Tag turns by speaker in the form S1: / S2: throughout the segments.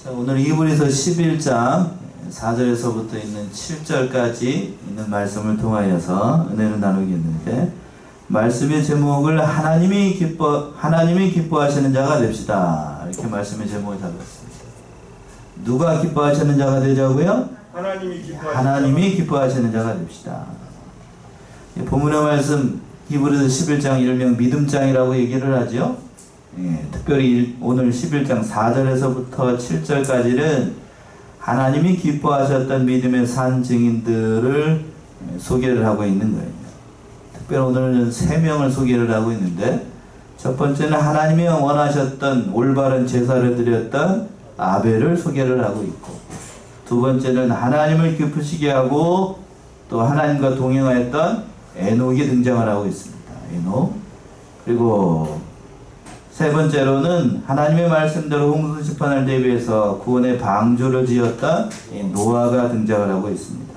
S1: 자, 오늘 히브리서 11장 4절에서부터 있는 7절까지 있는 말씀을 통하여서 은혜를 나누겠는데, 말씀의 제목을 하나님이 기뻐하시는 자가 됩시다, 이렇게 말씀의 제목을 잡았습니다. 누가 기뻐하시는 자가 되자고요? 하나님이 기뻐하시는 자가 됩시다. 본문의 말씀 히브리서 11장 일명 믿음장이라고 얘기를 하죠. 특별히 오늘 11장 4절에서부터 7절까지는 하나님이 기뻐하셨던 믿음의 산 증인들을 소개를 하고 있는 거예요. 특별히 오늘은 3명을 소개를 하고 있는데, 첫 번째는 하나님이 원하셨던 올바른 제사를 드렸던 아벨을 소개를 하고 있고, 두 번째는 하나님을 기쁘시게 하고 또 하나님과 동행하였던 에녹이 등장을 하고 있습니다. 에녹. 그리고 세 번째로는 하나님의 말씀대로 홍수 심판을 대비해서 구원의 방주를 지었던 노아가 등장을 하고 있습니다.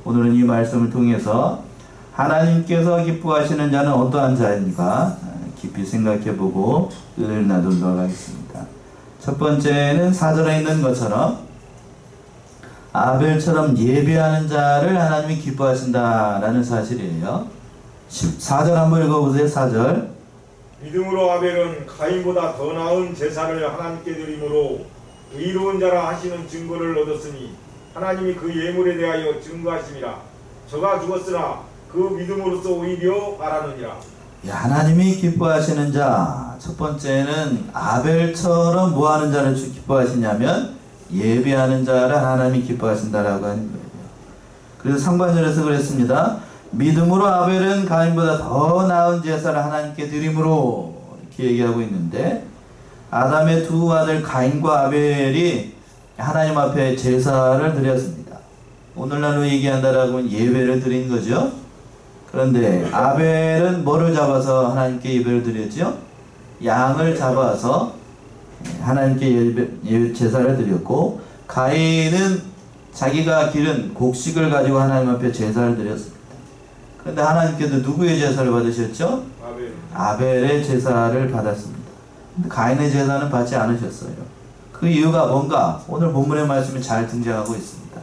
S1: 오늘은 이 말씀을 통해서 하나님께서 기뻐하시는 자는 어떠한 자인가 깊이 생각해보고 은혜를 나누도록 하겠습니다. 첫 번째는 4절에 있는 것처럼 아벨처럼 예배하는 자를 하나님이 기뻐하신다라는 사실이에요. 4절 한번 읽어보세요. 4절.
S2: 믿음으로 아벨은 가인보다 더 나은 제사를 하나님께 드림으로 의로운 자라 하시는 증거를 얻었으니 하나님이 그 예물에 대하여 증거하심이라. 저가 죽었으나 그 믿음으로써 오히려 말하느니라.
S1: 하나님이 기뻐하시는 자, 첫 번째는 아벨처럼 뭐하는 자를 기뻐하시냐면 예배하는 자를 하나님이 기뻐하신다라고 하는 거예요. 그래서 상반절에서 그랬습니다. 믿음으로 아벨은 가인보다 더 나은 제사를 하나님께 드림으로, 이렇게 얘기하고 있는데, 아담의 두 아들 가인과 아벨이 하나님 앞에 제사를 드렸습니다. 오늘날로 얘기한다라고 하면 예배를 드린 거죠. 그런데 아벨은 뭐를 잡아서 하나님께 예배를 드렸죠? 양을 잡아서 하나님께 제사를 드렸고, 가인은 자기가 기른 곡식을 가지고 하나님 앞에 제사를 드렸습니다. 그런데 하나님께서 누구의 제사를 받으셨죠? 아벨의 제사를 받았습니다. 근데 가인의 제사는 받지 않으셨어요. 그 이유가 뭔가 오늘 본문의 말씀이 잘 등장하고 있습니다.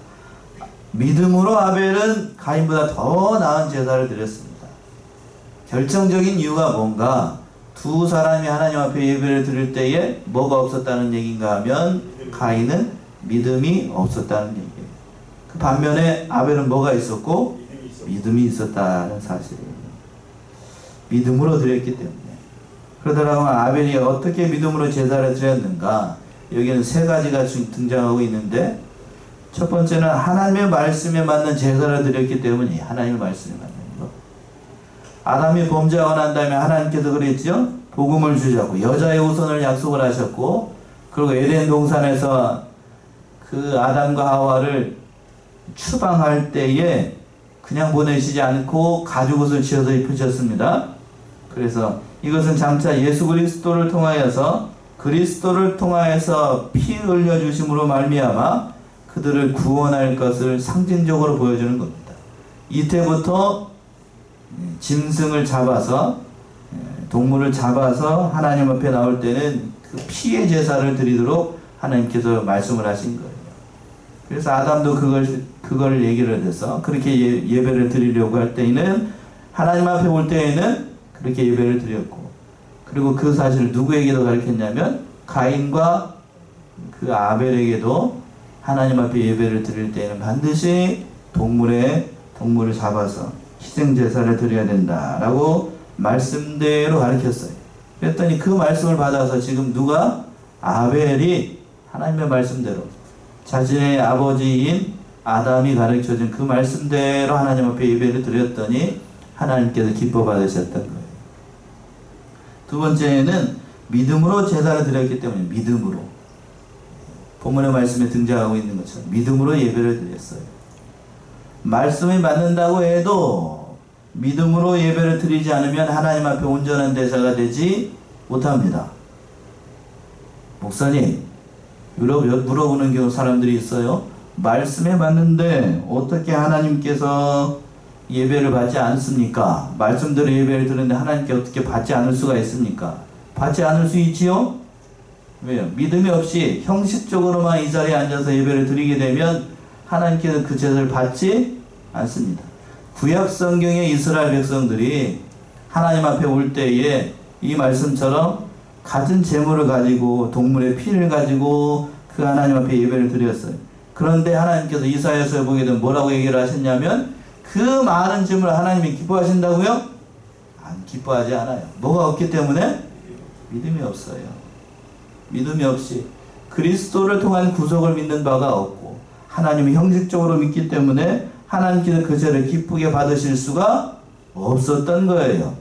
S1: 믿음으로 아벨은 가인보다 더 나은 제사를 드렸습니다. 결정적인 이유가 뭔가, 두 사람이 하나님 앞에 예배를 드릴 때에 뭐가 없었다는 얘기인가 하면 가인은 믿음이 없었다는 얘기예요. 그 반면에 아벨은 뭐가 있었고? 믿음이 있었다는 사실이에요. 믿음으로 드렸기 때문에. 그러더라고 아벨이 어떻게 믿음으로 제사를 드렸는가? 여기는 3가지가 등장하고 있는데, 첫 번째는 하나님의 말씀에 맞는 제사를 드렸기 때문에, 하나님의 말씀에 맞는 것. 아담이 범죄하고 난 다음에 하나님께서 그랬죠? 복음을 주자고 여자의 후손을 약속을 하셨고, 그리고 에덴 동산에서 그 아담과 하와를 추방할 때에 그냥 보내시지 않고 가죽옷을 지어서 입히셨습니다. 그래서 이것은 장차 예수 그리스도를 통하여서 피 흘려주심으로 말미암아 그들을 구원할 것을 상징적으로 보여주는 겁니다. 이때부터 짐승을 잡아서, 동물을 잡아서 하나님 앞에 나올 때는 그 피의 제사를 드리도록 하나님께서 말씀을 하신 거예요. 그래서 아담도 그걸 얘기를 해서 그렇게 예배를 드리려고 할 때에는, 하나님 앞에 올 때에는 그렇게 예배를 드렸고, 그리고 그 사실을 누구에게도 가르쳤냐면 가인과 그 아벨에게도 하나님 앞에 예배를 드릴 때에는 반드시 동물을 잡아서 희생제사를 드려야 된다라고 말씀대로 가르쳤어요. 그랬더니 그 말씀을 받아서 지금 누가? 아벨이 하나님의 말씀대로 자신의 아버지인 아담이 가르쳐준 그 말씀대로 하나님 앞에 예배를 드렸더니 하나님께서 기뻐 받으셨던 거예요. 두 번째는 믿음으로 제사를 드렸기 때문에, 믿음으로. 본문의 말씀에 등장하고 있는 것처럼 믿음으로 예배를 드렸어요. 말씀이 맞는다고 해도 믿음으로 예배를 드리지 않으면 하나님 앞에 온전한 제사가 되지 못합니다. 목사님, 물어보는 경우 사람들이 있어요. 말씀에 맞는데 어떻게 하나님께서 예배를 받지 않습니까? 말씀대로 예배를 드리는데 하나님께 어떻게 받지 않을 수가 있습니까? 받지 않을 수 있지요? 왜요? 믿음이 없이 형식적으로만 이 자리에 앉아서 예배를 드리게 되면 하나님께서 그 제사를 받지 않습니다. 구약 성경의 이스라엘 백성들이 하나님 앞에 올 때에 이 말씀처럼 같은 제물을 가지고 동물의 피를 가지고 그 하나님 앞에 예배를 드렸어요. 그런데 하나님께서 이사야서에 보게 되면 뭐라고 얘기를 하셨냐면 그 많은 제물을 하나님이 기뻐하신다고요? 안 기뻐하지 않아요. 뭐가 없기 때문에? 믿음이 없어요. 믿음이 없이 그리스도를 통한 구속을 믿는 바가 없고 하나님을 형식적으로 믿기 때문에 하나님께서 그 죄를 기쁘게 받으실 수가 없었던 거예요.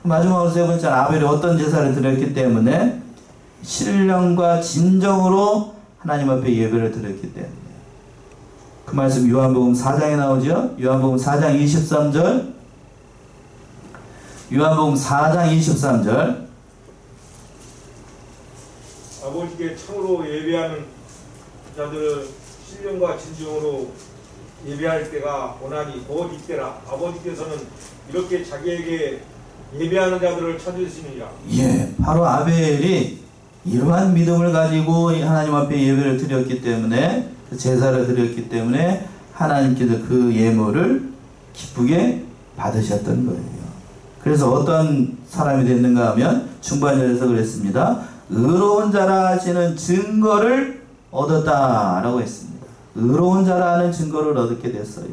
S1: 마지막으로 세 번째는 아벨이 어떤 제사를 드렸기 때문에 신령과 진정으로 하나님 앞에 예배를 드렸기 때문에 그 말씀 요한복음 4장에 나오죠. 요한복음 4장 23절 요한복음 4장 23절
S2: 아버지께 참으로 예배하는 자들을 신령과 진정으로 예배할 때가 오나니 곧 이때라. 아버지께서는 이렇게 자기에게 예배하는 자들을 찾으시느니라.
S1: 예, 바로 아벨이 이러한 믿음을 가지고 하나님 앞에 예배를 드렸기 때문에 제사를 드렸기 때문에 하나님께서 그 예물을 기쁘게 받으셨던 거예요. 그래서 어떤 사람이 됐는가 하면 중반절에서 그랬습니다. 의로운 자라 하시는 증거를 얻었다라고 했습니다. 의로운 자라 하는 증거를 얻게 됐어요.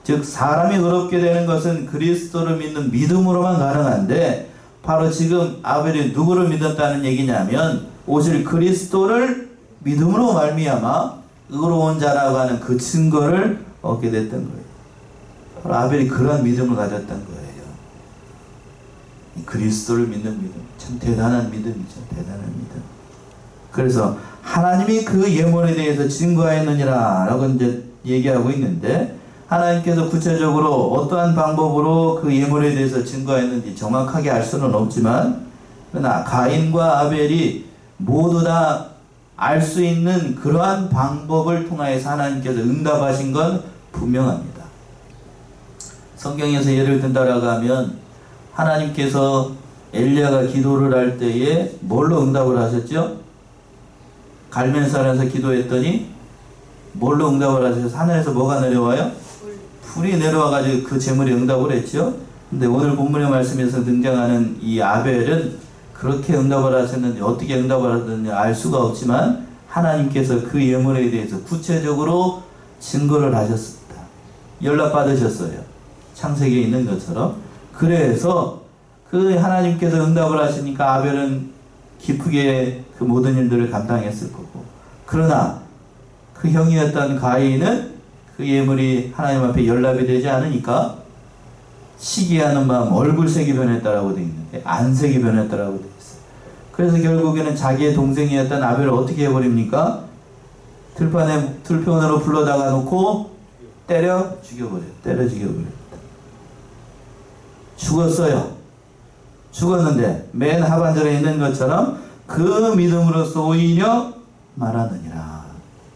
S1: 즉 사람이 의롭게 되는 것은 그리스도를 믿는 믿음으로만 가능한데 바로 지금 아벨이 누구를 믿었다는 얘기냐면 오실 그리스도를 믿음으로 말미암아 의로운 자라고 하는 그 증거를 얻게 됐던 거예요. 바로 아벨이 그런 믿음을 가졌던 거예요. 그리스도를 믿는 믿음, 참 대단한 믿음이죠. 대단한 믿음. 그래서 하나님이 그 예물에 대해서 증거하였느니라 라고 이제 얘기하고 있는데 하나님께서 구체적으로 어떠한 방법으로 그 예물에 대해서 증거했는지 정확하게 알 수는 없지만 그러나 가인과 아벨이 모두 다 알 수 있는 그러한 방법을 통하여서 하나님께서 응답하신 건 분명합니다. 성경에서 예를 든다라고 하면 하나님께서 엘리야가 기도를 할 때에 뭘로 응답을 하셨죠? 갈멜산에서 기도했더니 뭘로 응답을 하셔서 하늘에서 뭐가 내려와요? 불이 내려와가지고 그 제물이 응답을 했죠. 근데 오늘 본문의 말씀에서 등장하는 이 아벨은 그렇게 응답을 하셨는데 어떻게 응답을 하셨는지 알 수가 없지만 하나님께서 그 예물에 대해서 구체적으로 증거를 하셨습니다. 연락받으셨어요. 창세기에 있는 것처럼. 그래서 그 하나님께서 응답을 하시니까 아벨은 기쁘게 그 모든 일들을 감당했을 거고 그러나 그 형이었던 가인은 그 예물이 하나님 앞에 연락이 되지 않으니까 시기하는 마음 얼굴색이 변했다라고 되어 있는데 안색이 변했다라고 되어 있어요. 그래서 결국에는 자기의 동생이었던 아벨을 어떻게 해버립니까? 들판으로 불러다가 놓고 때려 죽여버려요. 때려 죽여버려요. 죽었어요. 죽었는데 맨 하반절에 있는 것처럼 그 믿음으로써 오히려 말하느니라.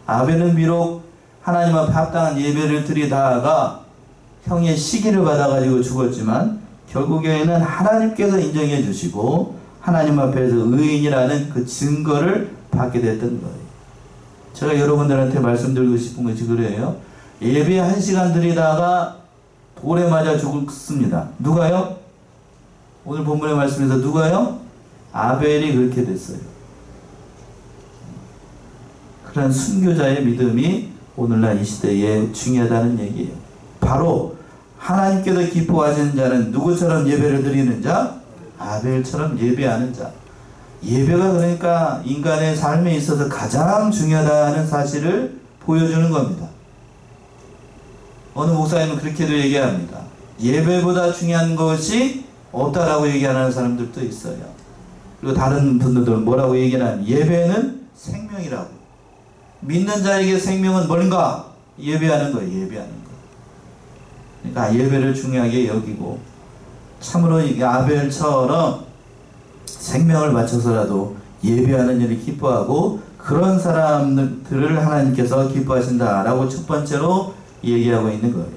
S1: 아벨은 비록 하나님 앞에 합당한 예배를 드리다가 형의 시기를 받아가지고 죽었지만 결국에는 하나님께서 인정해 주시고 하나님 앞에서 의인이라는 그 증거를 받게 됐던 거예요. 제가 여러분들한테 말씀드리고 싶은 것이 그래요. 예배 1시간 드리다가 돌에 맞아 죽습니다. 누가요? 오늘 본문의 말씀에서 누가요? 아벨이 그렇게 됐어요. 그런 순교자의 믿음이 오늘날 이 시대에 중요하다는 얘기예요. 바로 하나님께서 기뻐하시는 자는 누구처럼 예배를 드리는 자? 아벨처럼 예배하는 자. 예배가 그러니까 인간의 삶에 있어서 가장 중요하다는 사실을 보여주는 겁니다. 어느 목사님은 그렇게도 얘기합니다. 예배보다 중요한 것이 없다라고 얘기하는 사람들도 있어요. 그리고 다른 분들은 뭐라고 얘기하냐면 예배는 생명이라고. 믿는 자에게 생명은 뭔가? 예배하는 거예요. 예배하는 거. 그러니까 예배를 중요하게 여기고 참으로 아벨처럼 생명을 바쳐서라도 예배하는 일을 기뻐하고 그런 사람들을 하나님께서 기뻐하신다라고 첫 번째로 얘기하고 있는 거예요.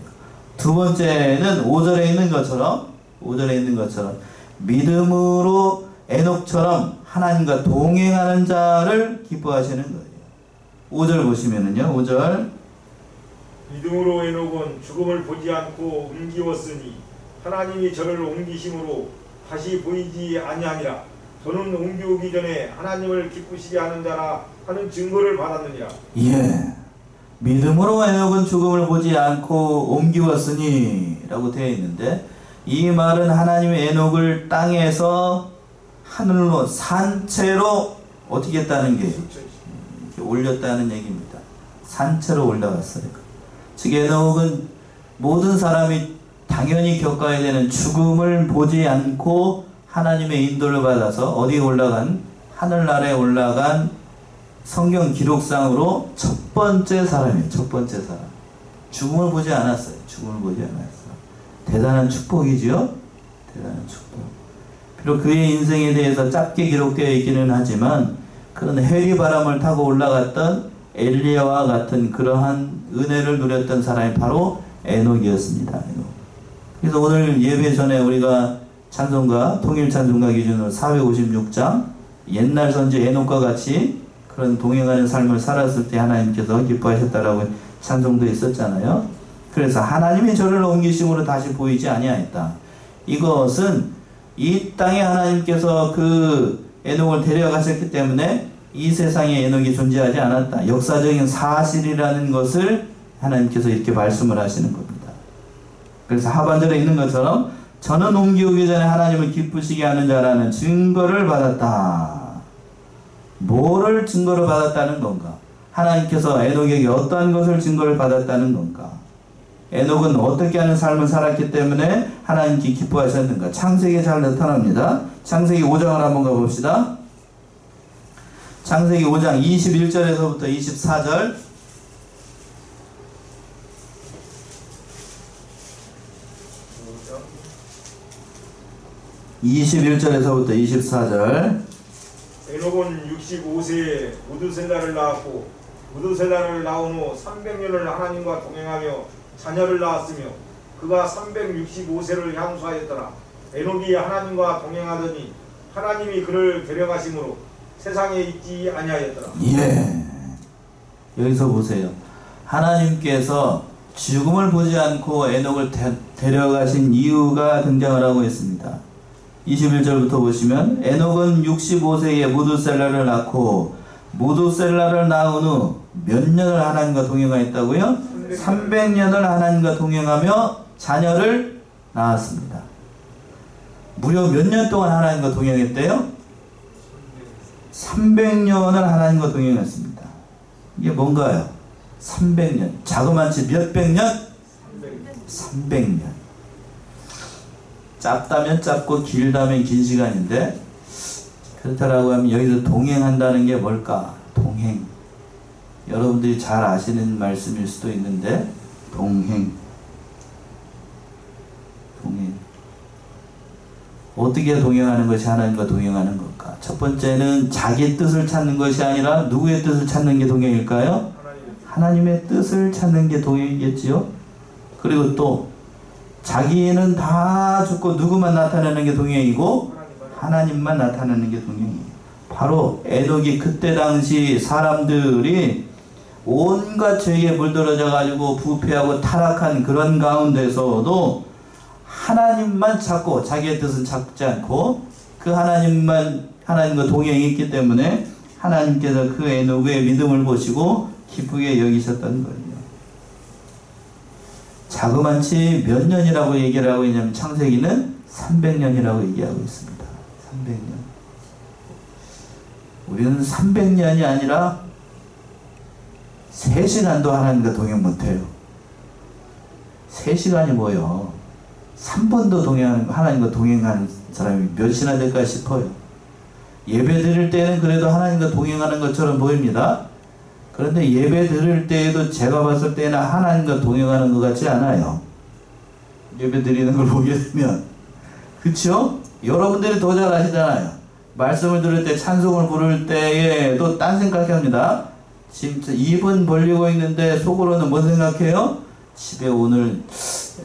S1: 두 번째는 5절에 있는 것처럼 믿음으로 에녹처럼 하나님과 동행하는 자를 기뻐하시는 거예요. 5절 보시면은요. 5절
S2: 믿음으로 에녹은 죽음을 보지 않고 옮기었으니 하나님이 저를 옮기심으로 다시 보이지 아니하니라. 저는 옮기오기 전에 하나님을 기쁘시게 하는 자라 하는 증거를 받았느니라.
S1: 예. 믿음으로 에녹은 죽음을 보지 않고 옮기었으니 라고 되어 있는데, 이 말은 하나님의 에녹을 땅에서 하늘로 산채로 어떻게 했다는 게 올렸다는 얘기입니다. 산채로 올라갔어요. 즉 에녹은 모든 사람이 당연히 겪어야 되는 죽음을 보지 않고 하나님의 인도를 받아서 어디에 올라간, 하늘나라에 올라간 성경 기록상으로 첫 번째 사람이에요. 첫 번째 사람. 죽음을 보지 않았어요. 죽음을 보지 않았어요. 대단한 축복이죠. 대단한 축복. 비록 그의 인생에 대해서 짧게 기록되어 있기는 하지만 그런 해리바람을 타고 올라갔던 엘리야와 같은 그러한 은혜를 누렸던 사람이 바로 에녹이었습니다. 에녹. 그래서 오늘 예배 전에 우리가 찬송가, 통일찬송가 기준으로 456장, 옛날 선지 에녹과 같이 그런 동행하는 삶을 살았을 때 하나님께서 기뻐하셨다라고 찬송도 있었잖아요. 그래서 하나님이 저를 옮기심으로 다시 보이지 아니하였다. 이것은 이 땅에 하나님께서 그 에녹을 데려가셨기 때문에 이 세상에 에녹이 존재하지 않았다. 역사적인 사실이라는 것을 하나님께서 이렇게 말씀을 하시는 겁니다. 그래서 하반절에 있는 것처럼 저는 옮기오기 전에 하나님을 기쁘시게 하는 자라는 증거를 받았다. 뭐를 증거로 받았다는 건가? 하나님께서 에녹에게 어떠한 것을 증거를 받았다는 건가? 에녹은 어떻게 하는 삶을 살았기 때문에 하나님께 기뻐하셨는가? 창세기에 잘 나타납니다. 창세기 5장을 한번 가봅시다. 창세기 5장 21절에서부터 24절. (21절에서부터) 24절.
S2: 에녹은 65세에 무드셀라를 낳았고 무드셀라를 낳은 후 300년을 하나님과 동행하며 자녀를 낳았으며 그가 365세를 향수하였더라. 에녹이 하나님과 동행하더니 하나님이 그를 데려가심으로 세상에 있지 아니하였더라.
S1: 예. 여기서 보세요. 하나님께서 죽음을 보지 않고 에녹을 데려가신 이유가 등장을 하고 있습니다. 21절부터 보시면 에녹은 65세에 무드셀라를 낳고 무드셀라를 낳은 후 몇 년을 하나님과 동행하였다고요? 300년을 하나님과 동행하며 자녀를 낳았습니다. 무려 몇 년 동안 하나님과 동행했대요? 300년을 하나님과 동행했습니다. 이게 뭔가요? 300년. 자그만치 몇백 년? 300년. 짧다면 짧고 길다면 긴 시간인데, 그렇다라고 하면 여기서 동행한다는 게 뭘까? 동행. 여러분들이 잘 아시는 말씀일 수도 있는데, 동행. 동행. 어떻게 동행하는 것이 하나님과 동행하는 걸까? 첫 번째는 자기 뜻을 찾는 것이 아니라 누구의 뜻을 찾는 게 동행일까요? 하나님의 뜻을 찾는 게 동행이겠지요. 그리고 또 자기는 다 죽고 누구만 나타내는 게 동행이고 하나님만 나타내는 게 동행이에요. 바로 에녹이 그때 당시 사람들이 온갖 죄에 물들어져 가지고 부패하고 타락한 그런 가운데서도 하나님만 찾고 자기의 뜻은 찾지 않고 그 하나님과 동행했기 때문에 하나님께서 그 에녹의 믿음을 보시고 기쁘게 여기셨던 거예요. 자그만치 몇 년이라고 얘기를 하고 있냐면 창세기는 300년이라고 얘기하고 있습니다. 300년. 우리는 300년이 아니라 3시간도 하나님과 동행 못해요. 3시간이 뭐예요? 3번도 하나님과 동행하는 사람이 몇이나 될까 싶어요. 예배 드릴 때는 그래도 하나님과 동행하는 것처럼 보입니다. 그런데 예배 드릴 때에도 제가 봤을 때는 하나님과 동행하는 것 같지 않아요. 예배 드리는 걸 보게 되면. 그쵸? 여러분들이 더 잘 아시잖아요. 말씀을 들을 때, 찬송을 부를 때에도 딴 생각합니다. 진짜 입은 벌리고 있는데 속으로는 뭔 생각해요? 집에 오늘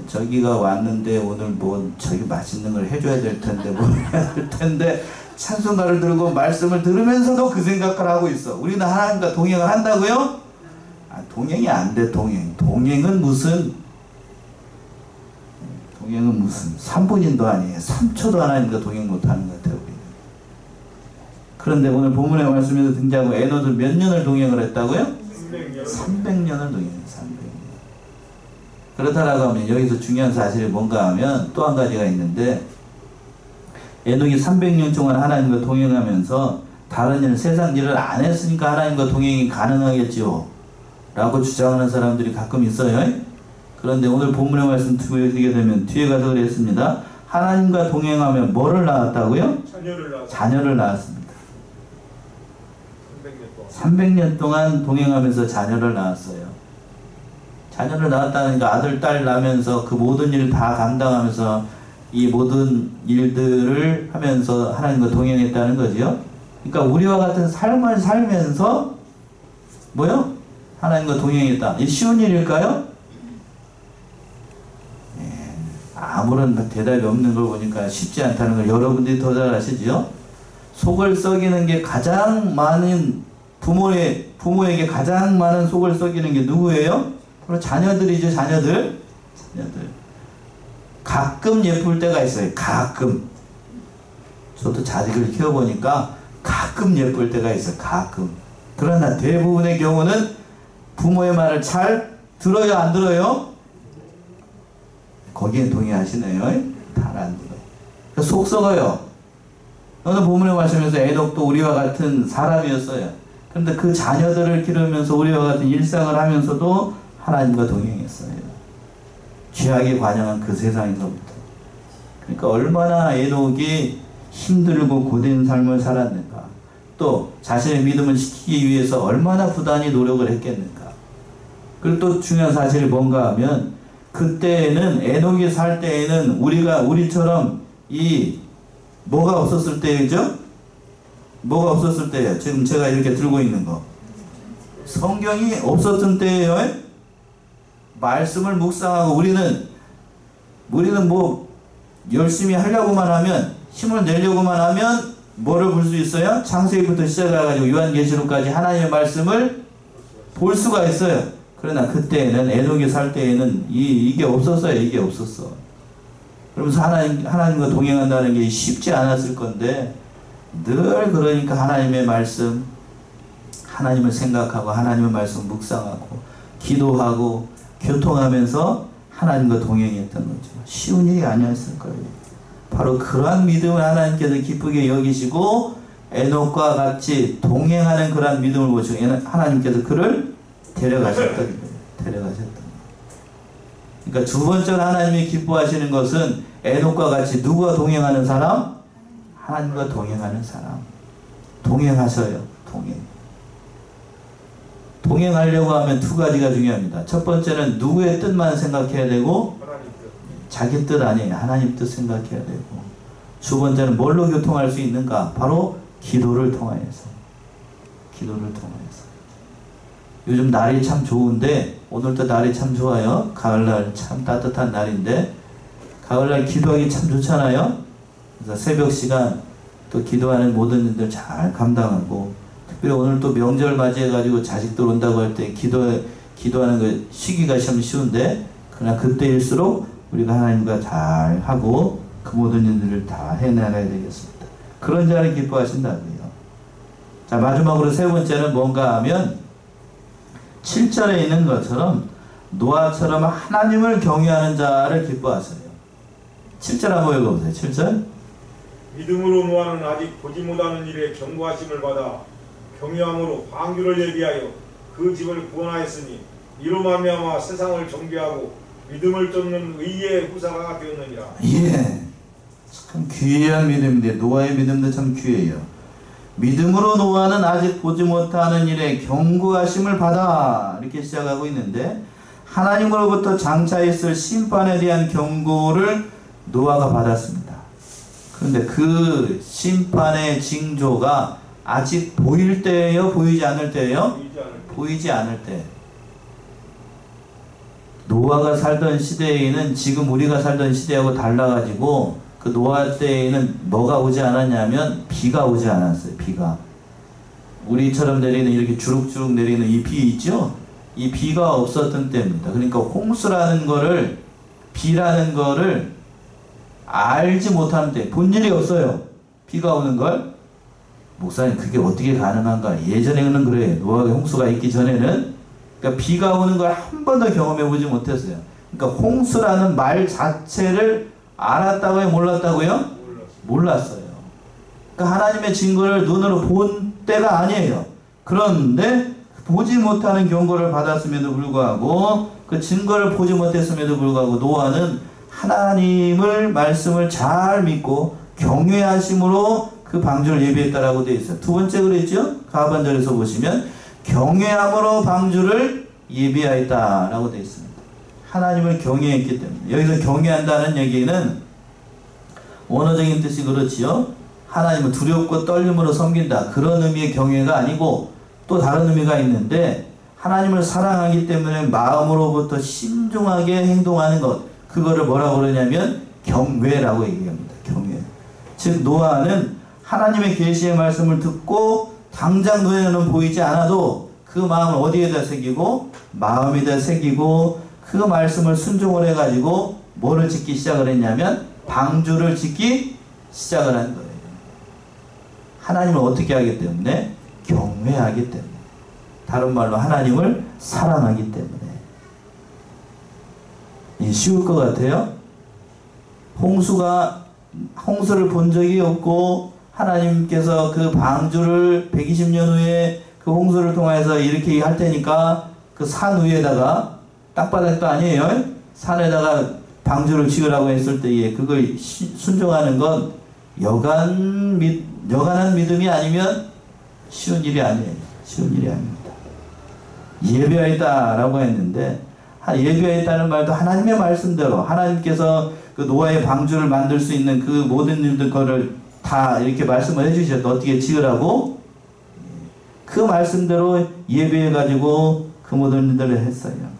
S1: 저기가 왔는데 오늘 뭐 저기 맛있는 걸 해줘야 될 텐데 뭐 해야 될 텐데 찬송가를 들고 말씀을 들으면서도 그 생각을 하고 있어. 우리는 하나님과 동행을 한다고요? 동행이 안 돼. 동행은 무슨 3분인도 아니에요. 3초도 하나님과 동행 못하는 것 같아요. 우리는. 그런데 오늘 본문의 말씀에서 등장하고 에녹은 몇 년을 동행을 했다고요? 300년을 동행했어요. 300년. 그렇다라고 하면 여기서 중요한 사실이 뭔가 하면 또 한 가지가 있는데, 에녹이 300년 동안 하나님과 동행하면서 다른 일, 세상 일을 안 했으니까 하나님과 동행이 가능하겠지요 라고 주장하는 사람들이 가끔 있어요. 그런데 오늘 본문의 말씀 드리게 되면 뒤에 가서 그랬습니다. 하나님과 동행하면 뭐를 낳았다고요? 자녀를 낳았습니다. 300년 동안 동행하면서 자녀를 낳았어요. 자녀를 낳았다니까 아들, 딸 낳으면서 그 모든 일을 다 감당하면서 이 모든 일들을 하면서 하나님과 동행했다는 거지요. 그러니까 우리와 같은 삶을 살면서 뭐요? 하나님과 동행했다. 이 쉬운 일일까요? 아무런 대답이 없는 걸 보니까 쉽지 않다는 걸 여러분들이 더 잘 아시죠? 속을 썩이는 게 가장 많은 부모에게 가장 많은 속을 썩이는 게 누구예요? 바로 자녀들이죠. 자녀들. 가끔 예쁠 때가 있어요. 가끔. 저도 자식을 키워보니까 가끔 예쁠 때가 있어요. 가끔. 그러나 대부분의 경우는 부모의 말을 잘 들어요? 안 들어요? 거기에 동의하시네요. 잘 안 들어요. 속 썩어요. 오늘 본문의 말씀에서 에녹도 우리와 같은 사람이었어요. 그런데 그 자녀들을 기르면서 우리와 같은 일상을 하면서도 하나님과 동행했어요. 죄악에 관영한 그 세상에서부터. 그러니까 얼마나 에녹이 힘들고 고된 삶을 살았는가. 또 자신의 믿음을 지키기 위해서 얼마나 부단히 노력을 했겠는가. 그리고 또 중요한 사실이 뭔가 하면 그때에는 에녹이 살 때에는 우리처럼 뭐가 없었을 때죠? 뭐가 없었을 때예요? 지금 제가 이렇게 들고 있는 거. 성경이 없었던 때예요. 말씀을 묵상하고 우리는 뭐 열심히 하려고만 하면, 힘을 내려고만 하면 뭐를 볼 수 있어요? 창세기부터 시작해가지고 요한계시록까지 하나님의 말씀을 볼 수가 있어요. 그러나 그때에는 에녹이 살 때에는 이게 없었어요. 이게 없었어. 그러면서 하나님과 동행한다는 게 쉽지 않았을 건데 늘 그러니까 하나님의 말씀, 하나님을 생각하고 하나님의 말씀 묵상하고 기도하고 교통하면서 하나님과 동행했던 거죠. 쉬운 일이 아니었을 거예요. 바로 그러한 믿음을 하나님께서 기쁘게 여기시고 에녹과 같이 동행하는 그러한 믿음을 보시고 하나님께서 그를 데려가셨던 거예요. 그러니까 두 번째로 하나님이 기뻐하시는 것은 에녹과 같이 누구와 동행하는 사람? 하나님과 동행하는 사람. 동행하셔요. 동행하려고 하면 두 가지가 중요합니다. 첫 번째는 누구의 뜻만 생각해야 되고, 자기 뜻 아니에요. 하나님 뜻 생각해야 되고, 두 번째는 뭘로 교통할 수 있는가? 바로 기도를 통하여서. 요즘 날이 참 좋은데, 오늘도 날이 참 좋아요. 가을날 참 따뜻한 날인데, 가을날 기도하기 참 좋잖아요. 그래서 새벽 시간 또 기도하는 모든 일들 잘 감당하고, 특별히 오늘 또 명절 맞이해가지고 자식들 온다고 할 때 기도하는 그 시기가 참 쉬운데, 그러나 그때일수록 우리가 하나님과 잘 하고 그 모든 일들을 다 해나가야 되겠습니다. 그런 자를 기뻐하신다고요. 자, 마지막으로 세 번째는 뭔가 하면 7절에 있는 것처럼 노아처럼 하나님을 경외하는 자를 기뻐하세요. 7절 한번 읽어보세요. 7절.
S2: 믿음으로 노아는 아직 보지 못하는 일에 경고하심을 받아 경외함으로 방주를 예비하여 그 집을 구원하였으니 이로 말미암아 세상을 정죄하고 믿음을 쫓는 의의 후사가 되었느니라.
S1: 예, 참 귀한 믿음인데 노아의 믿음도 참 귀해요. 믿음으로 노아는 아직 보지 못하는 일에 경고하심을 받아, 이렇게 시작하고 있는데 하나님으로부터 장차 있을 심판에 대한 경고를 노아가 받았습니다. 그런데 그 심판의 징조가 아직 보일 때예요? 보이지 않을 때예요? 보이지 않을 때. 노아가 살던 시대에는 지금 우리가 살던 시대하고 달라가지고 그 노아 때에는 뭐가 오지 않았냐면 비가 오지 않았어요. 비가. 우리처럼 내리는 이렇게 주룩주룩 내리는 이 비 있죠? 이 비가 없었던 때입니다. 그러니까 홍수라는 거를, 비라는 거를 알지 못하는 때, 본 일이 없어요. 비가 오는 걸. 목사님 그게 어떻게 가능한가? 예전에는 그래요. 노아의 홍수가 있기 전에는. 그러니까 비가 오는 걸 한 번도 경험해 보지 못했어요. 그러니까 홍수라는 말 자체를 알았다고요? 몰랐다고요? 몰랐어요. 그러니까 하나님의 증거를 눈으로 본 때가 아니에요. 그런데 보지 못하는 경고를 받았음에도 불구하고, 그 증거를 보지 못했음에도 불구하고 노아는 하나님을 말씀을 잘 믿고 경외하심으로 그 방주를 예비했다라고 되어 있어요. 두 번째 그랬죠? 하반절에서 보시면 경외함으로 방주를 예비하였다라고 되어 있습니다. 하나님을 경외했기 때문에. 여기서 경외한다는 얘기는 원어적인 뜻이 그렇지요. 하나님을 두렵고 떨림으로 섬긴다. 그런 의미의 경외가 아니고 또 다른 의미가 있는데, 하나님을 사랑하기 때문에 마음으로부터 신중하게 행동하는 것, 그거를 뭐라고 그러냐면 경외라고 얘기합니다. 경외. 즉 노아는 하나님의 계시의 말씀을 듣고 당장 눈에는 보이지 않아도 그 마음을 어디에다 새기고, 마음에다 새기고, 그 말씀을 순종을 해가지고 뭐를 짓기 시작을 했냐면 방주를 짓기 시작을 한 거예요. 하나님을 어떻게 하기 때문에? 경외하기 때문에. 다른 말로 하나님을 사랑하기 때문에. 쉬울 것 같아요? 홍수를 본 적이 없고 하나님께서 그 방주를 120년 후에 그 홍수를 통해서 이렇게 할 테니까 그 산 위에다가, 땅바닥도 아니에요, 산에다가 방주를 지으라고 했을 때에 그걸 순종하는 건 여간한 믿음이 아니면 쉬운 일이 아니에요. 쉬운 일이 아닙니다. 예배하였다라고 했는데, 예배하였다는 말도 하나님의 말씀대로, 하나님께서 그 노아의 방주를 만들 수 있는 그 모든 일들 거를 다 이렇게 말씀을 해주셨다. 어떻게 지으라고? 그 말씀대로 예배해가지고 그 모든 일들을 했어요.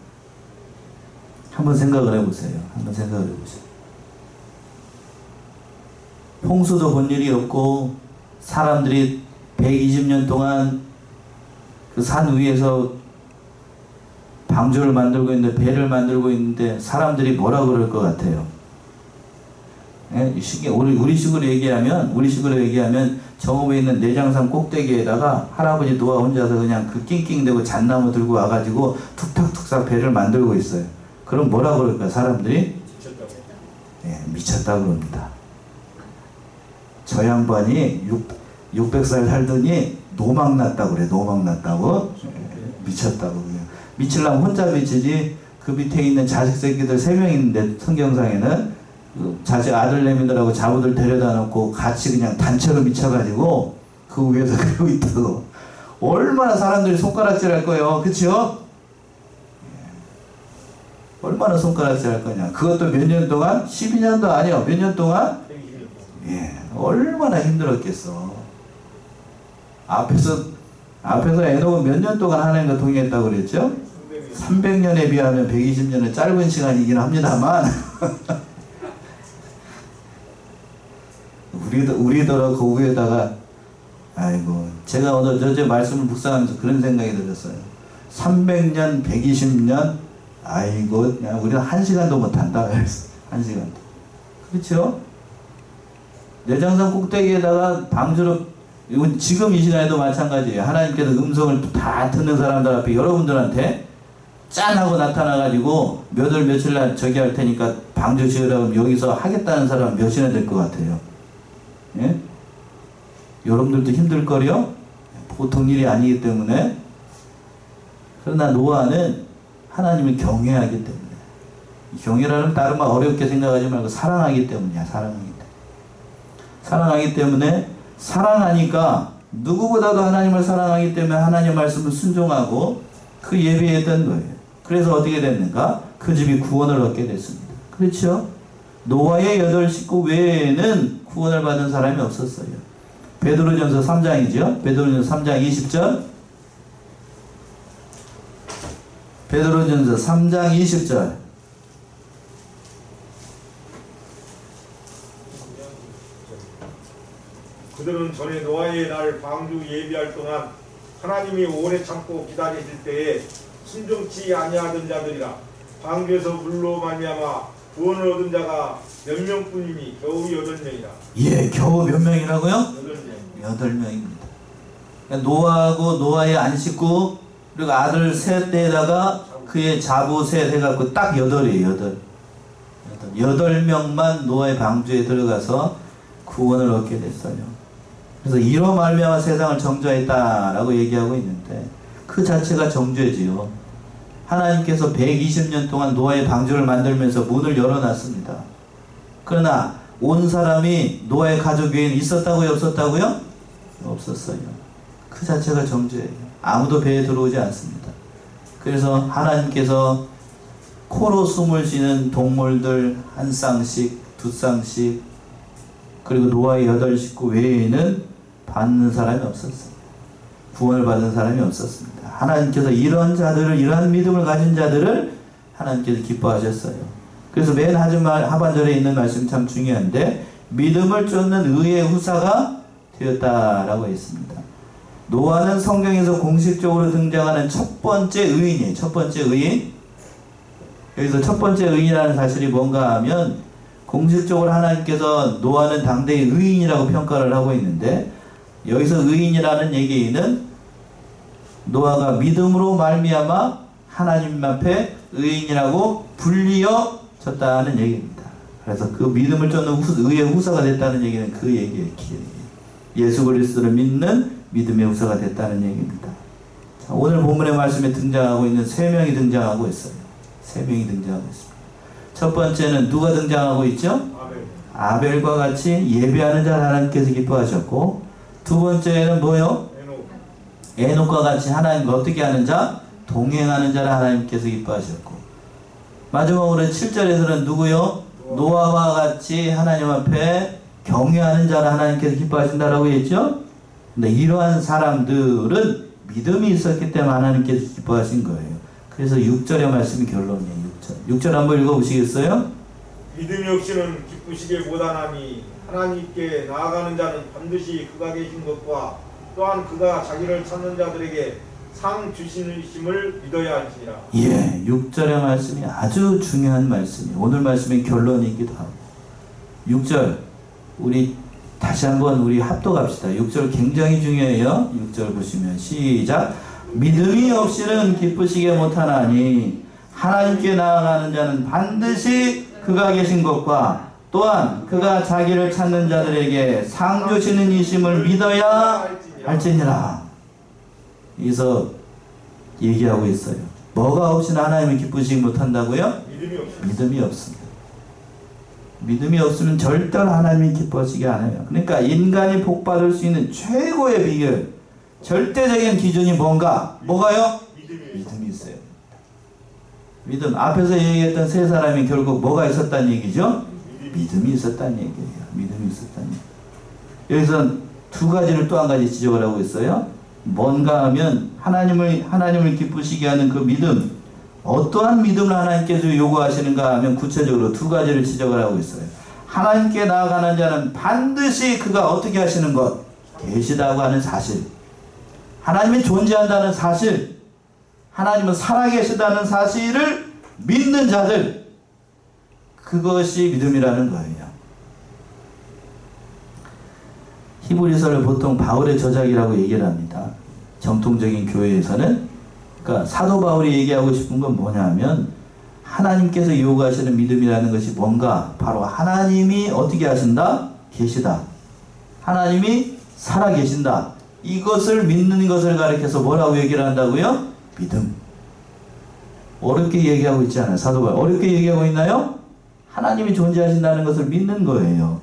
S1: 한번 생각을 해보세요. 한번 생각을 해보세요. 홍수도 본 일이 없고 사람들이 120년 동안 그 산 위에서 방주를 만들고 있는데, 배를 만들고 있는데 사람들이 뭐라 그럴 것 같아요? 예? 우리 식으로 얘기하면 정읍에 있는 내장산 꼭대기에다가 할아버지 노아 혼자서 그냥 그 낑낑대고 잣나무 들고 와가지고 툭탁툭탁 배를 만들고 있어요. 그럼 뭐라 그럴까 사람들이? 미쳤다 그럽니다. 저 양반이 600살 살더니 노망났다고 그래. 노망났다고. 미쳤다고. 그냥 미치려면 혼자 미치지, 그 밑에 있는 자식 새끼들 3명 있는데 성경상에는 그 자식 아들내미들하고 자부들 데려다 놓고 같이 그냥 단체로 미쳐가지고 그 위에서 그러고 있다고. 얼마나 사람들이 손가락질 할 거예요. 그쵸? 얼마나 손가락질 할 거냐. 그것도 몇 년 동안? 12년도 아니요. 몇 년 동안? 얼마나 힘들었겠어. 앞에서 에녹은 몇 년 동안 하나님과 동행했다고 그랬죠? 300년에 비하면 120년은 짧은 시간이긴 합니다만 우리더러 그 위에다가, 아이고, 제가 오늘 저제 말씀을 묵상하면서 그런 생각이 들었어요. 300년, 120년, 아이고, 그냥 우리는 1시간도 못한다. 1시간도. 그렇죠? 내장산 꼭대기에다가 방주로, 이건 지금 이 시간에도 마찬가지예요. 하나님께서 음성을 다 듣는 사람들 앞에 여러분들한테 짠 하고 나타나가지고 몇 월 며칠 날 저기 할 테니까 방주 지으라고 여기서 하겠다는 사람 몇이나 될 것 같아요. 예? 여러분들도 힘들거려? 보통 일이 아니기 때문에. 그러나 노아는 하나님을 경외하기 때문에. 경외라는 다른 말 어렵게 생각하지 말고 사랑하기 때문이야. 사랑하기 때문에, 사랑하니까 누구보다도 하나님을 사랑하기 때문에 하나님의 말씀을 순종하고 그 예배했던 거예요. 그래서 어떻게 됐는가? 그 집이 구원을 얻게 됐습니다. 그렇죠? 노아의 8 식구 외에는 구원을 받은 사람이 없었어요. 베드로전서 3장이죠. 베드로전서 3장 20절. 베드로전서 3장 20절.
S2: 그들은 전에 노아의 날 방주 예비할 동안 하나님이 오래 참고 기다리실 때에 순종치 아니하던 자들이라. 방주에서 물로 말미암아 구원을 얻은 자가 몇 명뿐이니 겨우 8명이라.
S1: 예, 겨우 몇 명이라고요?
S2: 8명.
S1: 8명입니다. 그러니까 노아하고 노아의 안식구 그리고 아들 셋에다가 그의 자부 셋 해갖고 딱 8이에요. 8명만 노아의 방주에 들어가서 구원을 얻게 됐어요. 그래서 이로 말미암아 세상을 정죄했다라고 얘기하고 있는데 그 자체가 정죄지요. 하나님께서 120년 동안 노아의 방주를 만들면서 문을 열어놨습니다. 그러나 온 사람이 노아의 가족 외에는 있었다고요? 없었다고요? 없었어요. 그 자체가 정죄예요. 아무도 배에 들어오지 않습니다. 그래서 하나님께서 코로 숨을 쉬는 동물들 한 쌍씩, 두 쌍씩, 그리고 노아의 8식구 외에는 받는 사람이 없었어요. 구원을 받은 사람이 없었습니다. 하나님께서 이런 자들을, 이러한 믿음을 가진 자들을 하나님께서 기뻐하셨어요. 그래서 맨 하반절에 있는 말씀이 참 중요한데, 믿음을 쫓는 의의 후사가 되었다라고 했습니다. 노아는 성경에서 공식적으로 등장하는 첫 번째 의인이에요. 첫 번째 의인. 여기서 첫 번째 의인이라는 사실이 뭔가 하면, 공식적으로 하나님께서 노아는 당대의 의인이라고 평가를 하고 있는데, 여기서 의인이라는 얘기는 노아가 믿음으로 말미암아 하나님 앞에 의인이라고 불리어졌다는 얘기입니다. 그래서 그 믿음을 쫓는 의의 후사가 됐다는 얘기는 그 얘기예요. 예수 그리스도를 믿는 믿음의 후사가 됐다는 얘기입니다. 자, 오늘 본문의 말씀에 등장하고 있는 3명이 등장하고 있어요. 3명이 등장하고 있습니다. 첫 번째는 누가 등장하고 있죠? 아벨과 같이 예배하는 자를 하나님께서 기뻐하셨고, 두 번째는 뭐요? 에녹과 같이 하나님과 어떻게 하는 자? 동행하는 자를 하나님께서 기뻐하셨고, 마지막으로 7절에서는 누구요? 노아와 같이 하나님 앞에 경외하는 자를 하나님께서 기뻐하신다라고 했죠? 근데 이러한 사람들은 믿음이 있었기 때문에 하나님께서 기뻐하신 거예요. 그래서 6절의 말씀이 결론이에요. 6절 한번 읽어보시겠어요?
S2: 믿음이 없이는 기쁘시게 못하나니 하나님께 나아가는 자는 반드시 그가 계신 것과 또한 그가 자기를 찾는 자들에게 상 주시심을 믿어야 할지니라.
S1: 예, 6절의 말씀이 아주 중요한 말씀이에요. 오늘 말씀의 결론이기도 하고. 6절 우리 다시 한번 우리 합독합시다. 6절 굉장히 중요해요. 6절 보시면 시작. 믿음이 없이는 기쁘시게 못하나니 하나님께 나아가는 자는 반드시 그가 계신 것과 또한 그가 자기를 찾는 자들에게 상 주시는 이심을 믿어야 할지니라. 여기서 얘기하고 있어요. 뭐가 없이는 하나님을 기쁘시게 못한다고요? 믿음이 없습니다. 믿음이 없으면 절대로 하나님이 기뻐하시게 않아요. 그러니까 인간이 복받을 수 있는 최고의 비결, 절대적인 기준이 뭔가? 뭐가요? 믿음이 있어요. 믿음. 앞에서 얘기했던 세 사람이 결국 뭐가 있었다는 얘기죠? 믿음이 있었다는 얘기예요. 믿음이 있었다는 얘기. 여기서 두 가지를 또 한 가지 지적을 하고 있어요. 뭔가 하면 하나님을 기쁘시게 하는 그 믿음, 어떠한 믿음을 하나님께서 요구하시는가 하면 구체적으로 두 가지를 지적을 하고 있어요. 하나님께 나아가는 자는 반드시 그가 어떻게 하시는 것, 계시다고 하는 사실, 하나님이 존재한다는 사실, 하나님은 살아계시다는 사실을 믿는 자들, 그것이 믿음이라는 거예요. 히브리서를 보통 바울의 저작이라고 얘기를 합니다. 정통적인 교회에서는. 그러니까 사도 바울이 얘기하고 싶은 건 뭐냐면, 하나님께서 요구하시는 믿음이라는 것이 뭔가, 바로 하나님이 어떻게 하신다? 계시다. 하나님이 살아계신다. 이것을 믿는 것을 가리켜서 뭐라고 얘기를 한다고요? 믿음. 어렵게 얘기하고 있지 않아요. 사도 바울 어렵게 얘기하고 있나요? 하나님이 존재하신다는 것을 믿는 거예요.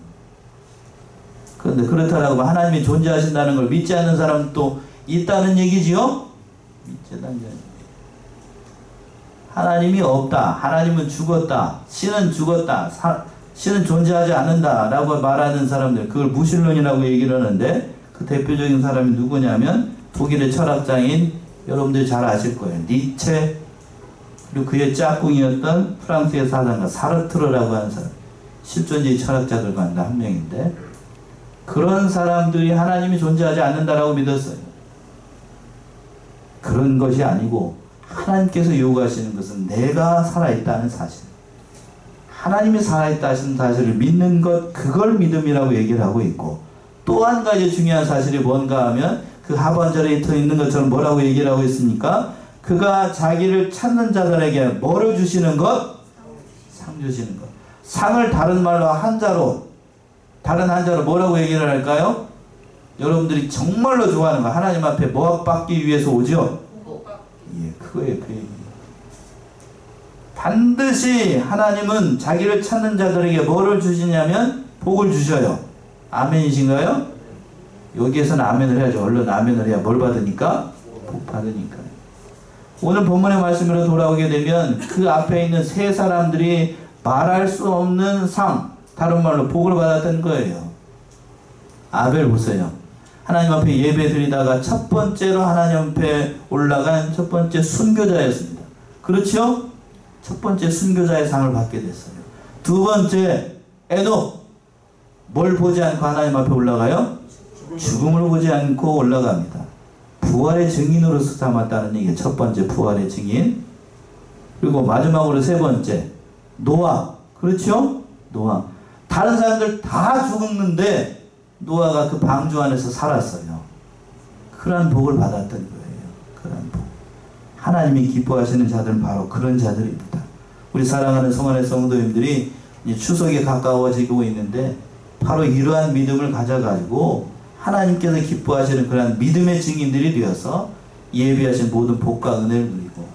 S1: 그런데 그렇다라고 하나님이 존재하신다는 걸 믿지 않는 사람도 있다는 얘기지요? 믿지 않는 자예요. 하나님이 없다. 하나님은 죽었다. 신은 죽었다. 신은 존재하지 않는다. 라고 말하는 사람들, 그걸 무신론이라고 얘기를 하는데, 그 대표적인 사람이 누구냐면 독일의 철학자인, 여러분들이 잘 아실 거예요, 니체, 그리고 그의 짝꿍이었던 프랑스의 사상가 사르트르라고 하는 사람, 실존주의 철학자들 가운데 한 명인데, 그런 사람들이 하나님이 존재하지 않는다라고 믿었어요. 그런 것이 아니고 하나님께서 요구하시는 것은 내가 살아있다는 사실, 하나님이 살아있다 하시는 사실을 믿는 것, 그걸 믿음이라고 얘기를 하고 있고, 또 한 가지 중요한 사실이 뭔가 하면 그 하반절에 있는 것처럼 뭐라고 얘기를 하고 있습니까? 그가 자기를 찾는 자들에게 뭐를 주시는 것? 상 주시는 것. 상을 다른 말로 한자로, 다른 한자로 뭐라고 얘기를 할까요? 여러분들이 정말로 좋아하는 거, 하나님 앞에 뭐 받기 위해서 오죠? 예, 그거예요, 그 얘기. 반드시 하나님은 자기를 찾는 자들에게 뭐를 주시냐면 복을 주셔요. 아멘이신가요? 여기에서는 아멘을 해야죠. 얼른 아멘을 해야 뭘 받으니까? 복 받으니까. 오늘 본문의 말씀으로 돌아오게 되면 그 앞에 있는 세 사람들이 말할 수 없는 상, 다른 말로 복을 받았던 거예요. 아벨 보세요. 하나님 앞에 예배 드리다가 첫 번째로 하나님 앞에 올라간 첫 번째 순교자였습니다. 그렇죠? 첫 번째 순교자의 상을 받게 됐어요. 두 번째 에녹, 뭘 보지 않고 하나님 앞에 올라가요? 죽음을 보지 않고 올라갑니다. 부활의 증인으로서 삼았다는 얘기예요. 첫 번째 부활의 증인. 그리고 마지막으로 세 번째 노아. 그렇죠? 노아. 다른 사람들 다 죽었는데 노아가 그 방주 안에서 살았어요. 그러한 복을 받았던 거예요. 그러한 복. 하나님이 기뻐하시는 자들은 바로 그런 자들입니다. 우리 사랑하는 성안의 성도님들이 이제 추석에 가까워지고 있는데 바로 이러한 믿음을 가져가지고 하나님께서 기뻐하시는 그러한 믿음의 증인들이 되어서 예비하신 모든 복과 은혜를 누리고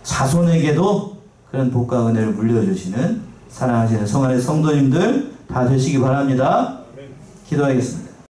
S1: 자손에게도 그런 복과 은혜를 물려주시는 사랑하시는 성안의 성도님들 다 되시기 바랍니다. 기도하겠습니다.